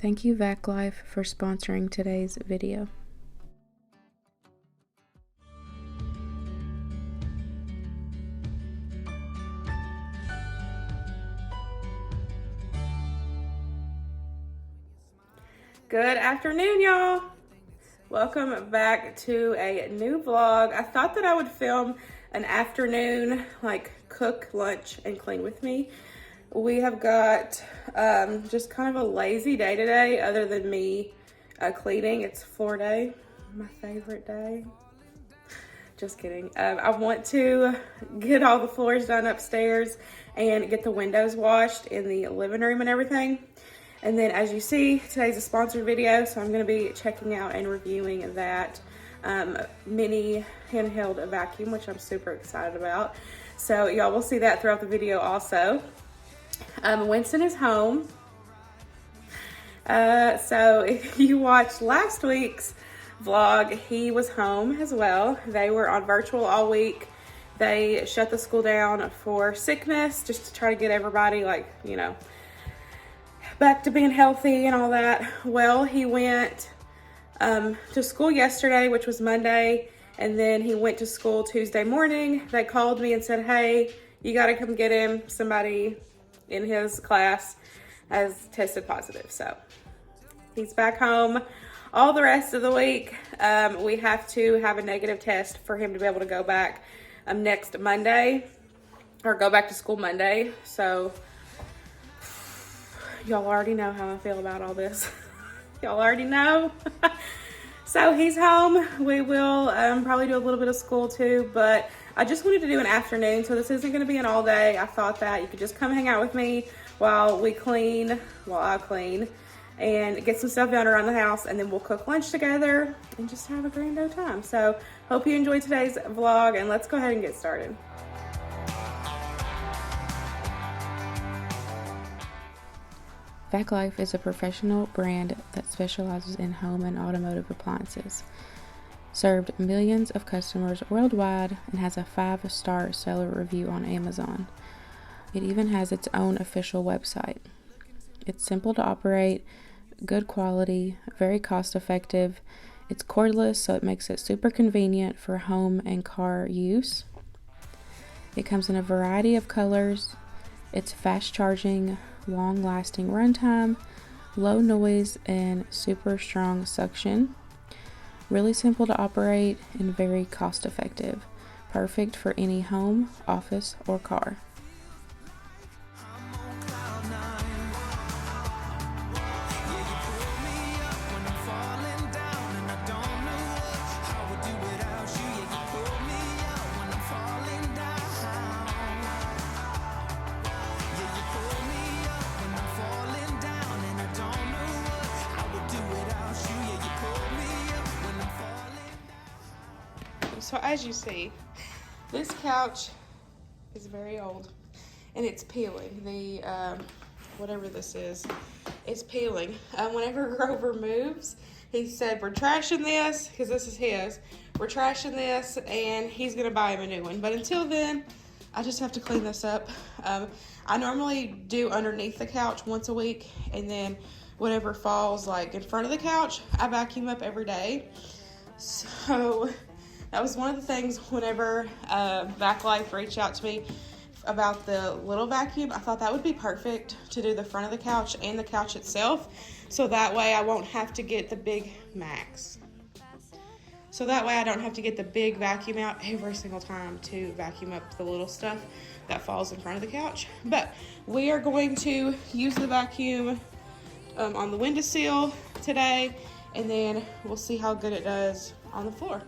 Thank you, VacLife, for sponsoring today's video. Good afternoon, y'all. Welcome back to a new vlog. I thought that I would film an afternoon, like cook, lunch, and clean with me. We have got just kind of a lazy day today, other than me cleaning. It's floor day, my favorite day. Just kidding. I want to get all the floors done upstairs and get the windows washed in the living room and everything. And then, as you see, today's a sponsored video, so I'm going to be checking out and reviewing that mini handheld vacuum, which I'm super excited about. So y'all will see that throughout the video also. Winston is home. So if you watched last week's vlog, he was home as well. They were on virtual all week. They shut the school down for sickness, just to try to get everybody, like, you know, back to being healthy and all that. Well, he went to school yesterday, which was Monday, and then he went to school Tuesday morning. They called me and said, hey, you got to come get him. Somebody in his class has tested positive. So he's back home all the rest of the week. We have to have a negative test for him to be able to go back next Monday, or go back to school Monday. So y'all already know how I feel about all this. Y'all already know. So he's home. We will probably do a little bit of school too, but I just wanted to do an afternoon, so this isn't going to be an all day. I thought that you could just come hang out with me while I clean, and get some stuff done around the house, and then we'll cook lunch together and just have a grand old time. So hope you enjoyed today's vlog, and let's go ahead and get started. VacLife is a professional brand that specializes in home and automotive appliances. Served millions of customers worldwide and has a 5-star seller review on Amazon. It even has its own official website. It's simple to operate, good quality, very cost effective. It's cordless, so it makes it super convenient for home and car use. It comes in a variety of colors. It's fast charging, long lasting runtime, low noise, and super strong suction. Really simple to operate and very cost effective. Perfect for any home, office, or car. So as you see, this couch is very old and it's peeling. The whatever this is, it's peeling. Whenever Grover moves, he said, we're trashing this, because this is his. We're trashing this, and he's gonna buy him a new one. But until then, I just have to clean this up. I normally do underneath the couch once a week, and then whatever falls like in front of the couch, I vacuum up every day. So that was one of the things whenever VacLife reached out to me about the little vacuum. I thought that would be perfect to do the front of the couch and the couch itself. So that way I won't have to get the big Max. So that way I don't have to get the big vacuum out every single time to vacuum up the little stuff that falls in front of the couch. But we are going to use the vacuum on the windowsill today, and then we'll see how good it does on the floor.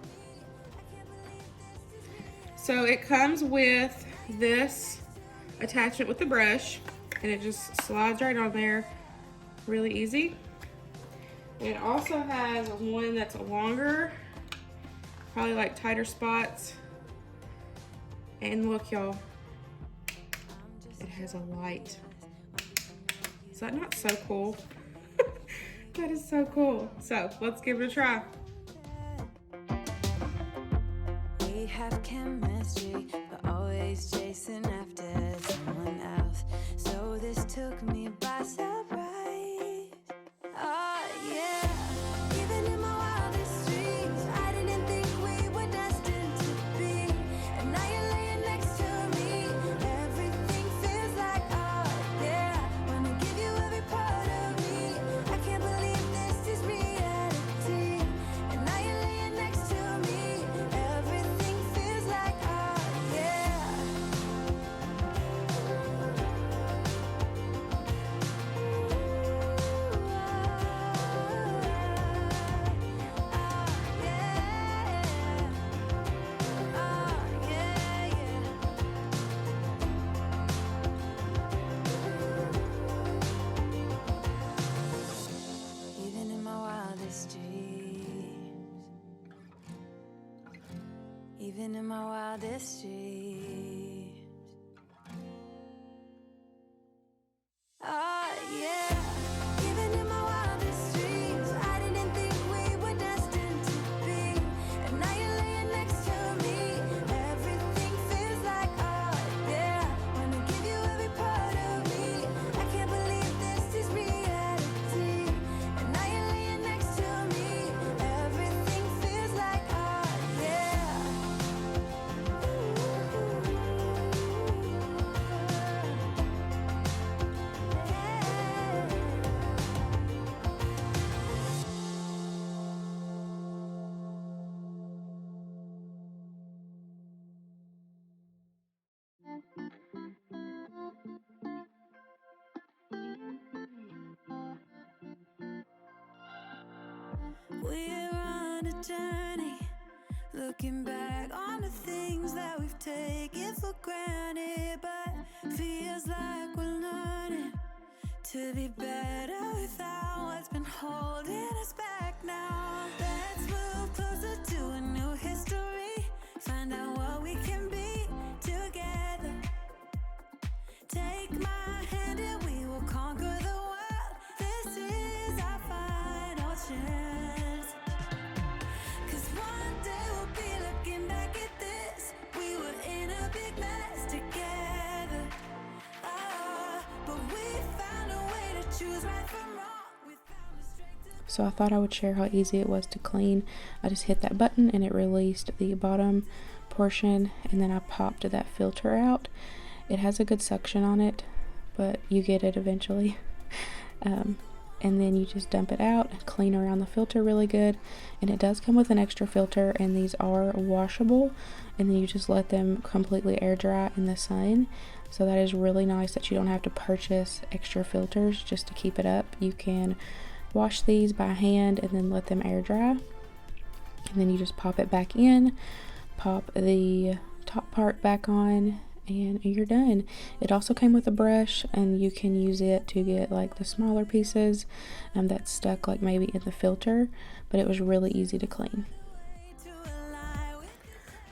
So it comes with this attachment with the brush, and it just slides right on there, really easy. It also has one that's longer, probably like tighter spots. And look, y'all, it has a light. Is that not so cool? That is so cool. So let's give it a try. We have chemistry, but always chasing after someone else. So this took me by surprise. even in my wildest dreams. Oh yeah, even in my wildest dreams, I didn't think we were destined to be. And now you're laying next to me. Everything feels like, oh yeah, wanna give you every part of me. I can't believe this is reality. And now you're laying next to me. Everything feels like, oh yeah. We're on a journey, looking back on the things that we've taken for granted, but feels like we're learning to be better without what's been holding us back now. Let's move closer to a new history, find out what we can be together. Take my hand and we will conquer the world. This is our final chance. 'Cause one day we'll be looking back at this. We were in a big mess together. But we found a way to choose right from wrong. We found a strength to... So I thought I would share how easy it was to clean. I just hit that button and it released the bottom portion, and then I popped that filter out. It has a good suction on it, but you get it eventually. And then you just dump it out, clean around the filter really good. And it does come with an extra filter, and these are washable, and then you just let them completely air dry in the sun. So that is really nice that you don't have to purchase extra filters just to keep it up. You can wash these by hand and then let them air dry. And then you just pop it back in, pop the top part back on, and you're done. It also came with a brush, and you can use it to get like the smaller pieces that's stuck like maybe in the filter, but it was really easy to clean.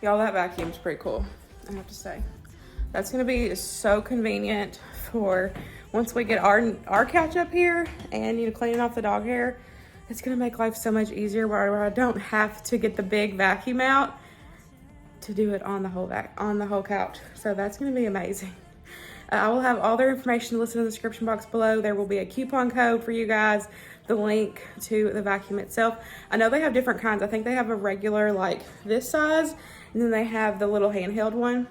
Y'all, that vacuum's pretty cool, I have to say. That's gonna be so convenient for once we get our couch up here and cleaning off the dog hair. It's gonna make life so much easier where I don't have to get the big vacuum out to do it on the whole couch. So that's gonna be amazing. I will have all their information listed in the description box below. There will be a coupon code for you guys, the link to the vacuum itself. I know they have different kinds. I think they have a regular like this size, and then they have the little handheld one.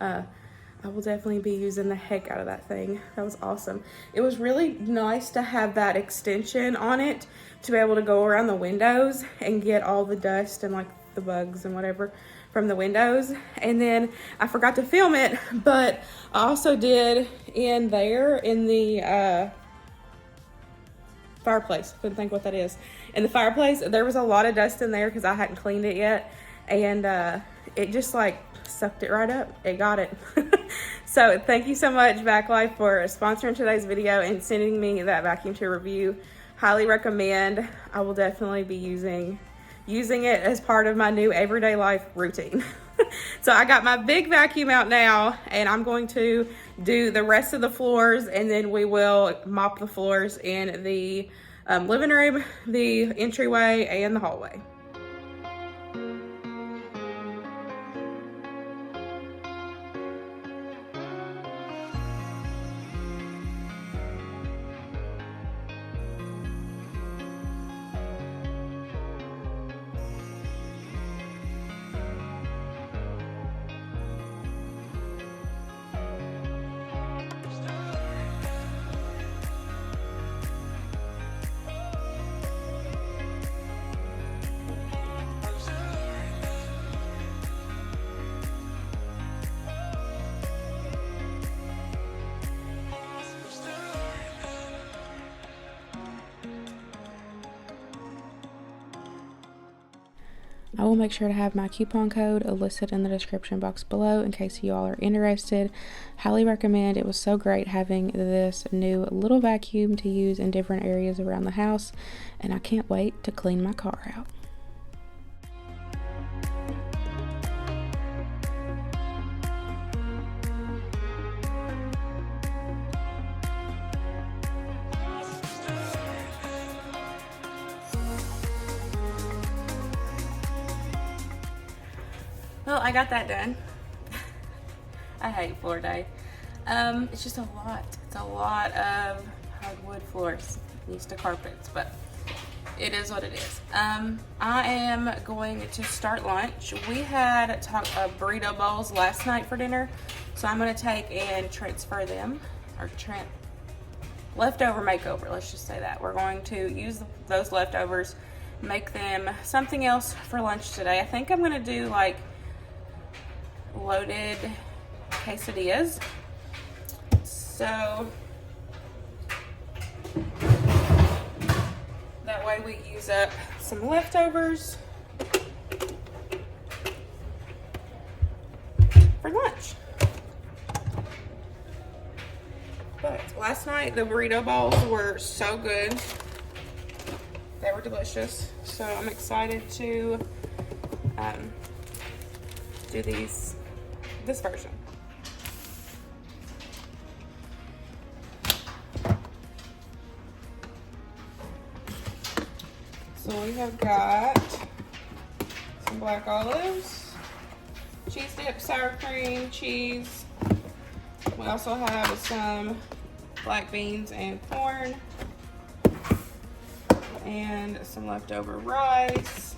I will definitely be using the heck out of that thing. That was awesome. It was really nice to have that extension on it to be able to go around the windows and get all the dust and like the bugs and whatever from the windows. And then I forgot to film it, but I also did in there in the fireplace. Couldn't think what that is. In the fireplace, there was a lot of dust in there because I hadn't cleaned it yet, and it just like sucked it right up. It got it. So thank you so much, VacLife, for sponsoring today's video and sending me that vacuum to review. Highly recommend. I will definitely be using it as part of my new everyday life routine. So I got my big vacuum out now, and I'm going to do the rest of the floors, and then we will mop the floors in the living room, the entryway, and the hallway. I will make sure to have my coupon code listed in the description box below in case you all are interested. Highly recommend. It was so great having this new little vacuum to use in different areas around the house, and I can't wait to clean my car out. Well, I got that done. I hate floor day. It's just a lot. It's a lot of hardwood floors. Used to carpets, but it is what it is. I am going to start lunch. We had burrito bowls last night for dinner, so I'm going to take and transfer them, or leftover makeover, let's just say that. We're going to use those leftovers, make them something else for lunch today. I think I'm going to do like loaded quesadillas. So that way we use up some leftovers for lunch. But last night the burrito bowls were so good. They were delicious. So I'm excited to do this version. So we have got some black olives, cheese dip, sour cream, cheese. We also have some black beans and corn, and some leftover rice,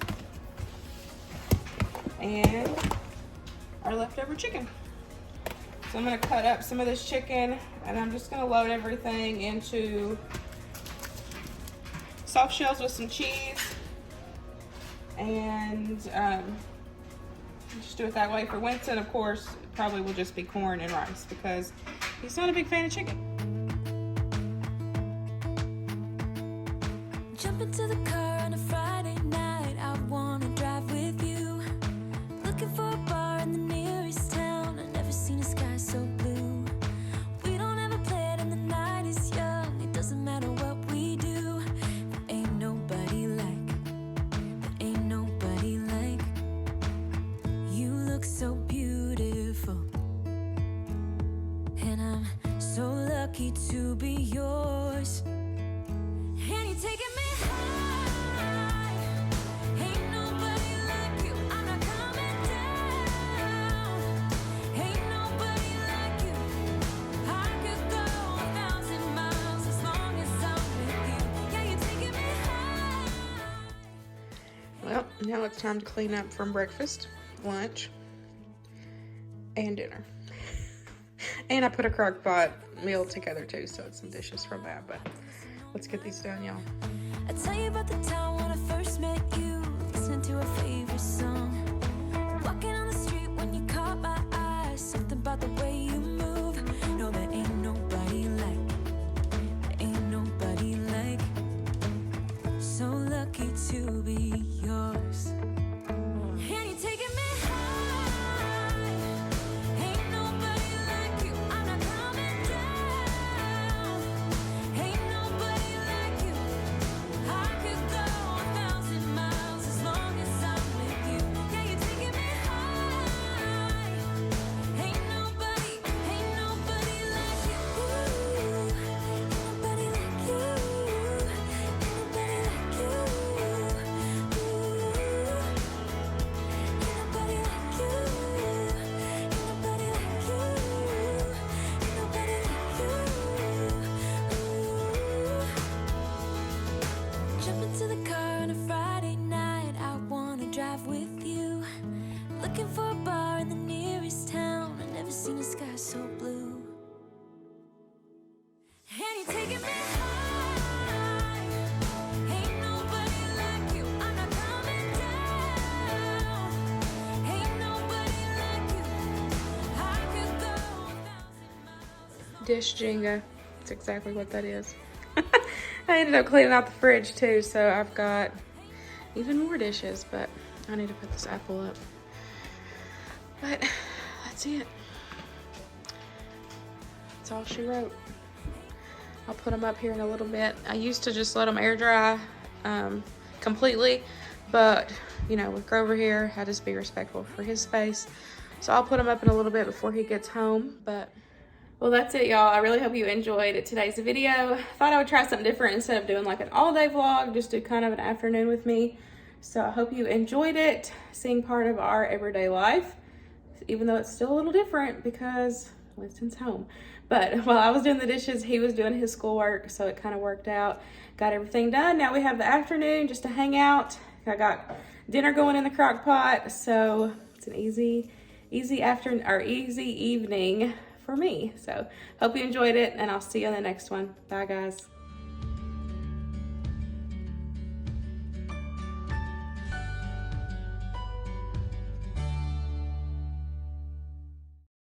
and our leftover chicken. So I'm gonna cut up some of this chicken, and I'm just gonna load everything into soft shells with some cheese, and just do it that way. For Winston, of course, it probably will just be corn and rice because he's not a big fan of chicken. Jump into the car on a Friday night. I wanna drive with you. Looking for a bar in the nearest town. I've never seen a sky so blue. We don't ever play it and the night is young. It doesn't matter what we do. There ain't nobody like you. Look so beautiful, and I'm so lucky to be yours. And you're taking me high. Ain't nobody like you. I'm not coming down. Ain't nobody like you. I could go 1,000 miles as long as I'm with you. Yeah, you're taking me high. Well, now it's time to clean up from breakfast, lunch, and dinner. And I put a crock pot meal together too, so it's some dishes from that, but let's get these done, y'all. I tell you about the time when I first met you, listening to a favorite song. Walking on the street when you caught my eye, something about the way you move. No, there ain't nobody like. So lucky to be yours. And you're taking me high. Ain't nobody like you. I'm not coming down. Ain't nobody like you. I could go 1,000 miles as long as I'm with you. Yeah, you're taking me high. Ain't nobody like you. Ain't nobody like you. Ain't nobody like you. Ain't nobody like you. Ain't nobody like you. Ain't nobody like you. Jump into the car on a Friday night. I wanna drive with you. Looking for a bar in the nearest town. I've never seen a sky so blue. And you're taking me high. Ain't nobody like you. I'm not coming down. Ain't nobody like you. I could go 1,000 miles. Dish Jenga. That's exactly what that is. I ended up cleaning out the fridge too, so I've got even more dishes, but I need to put this apple up. But that's it. That's all she wrote. I'll put them up here in a little bit. I used to just let them air dry completely, but you know, with Grover here, I just be respectful for his space. So I'll put them up in a little bit before he gets home, but well, that's it, y'all. I really hope you enjoyed today's video. Thought I would try something different instead of doing like an all-day vlog, just do kind of an afternoon with me. So I hope you enjoyed it, seeing part of our everyday life. even though it's still a little different because Winston's home. But while I was doing the dishes, he was doing his schoolwork, so it kind of worked out. Got everything done. Now we have the afternoon just to hang out. I got dinner going in the crock pot, so it's an easy afternoon or easy evening for me. So hope you enjoyed it, and I'll see you on the next one. Bye, guys.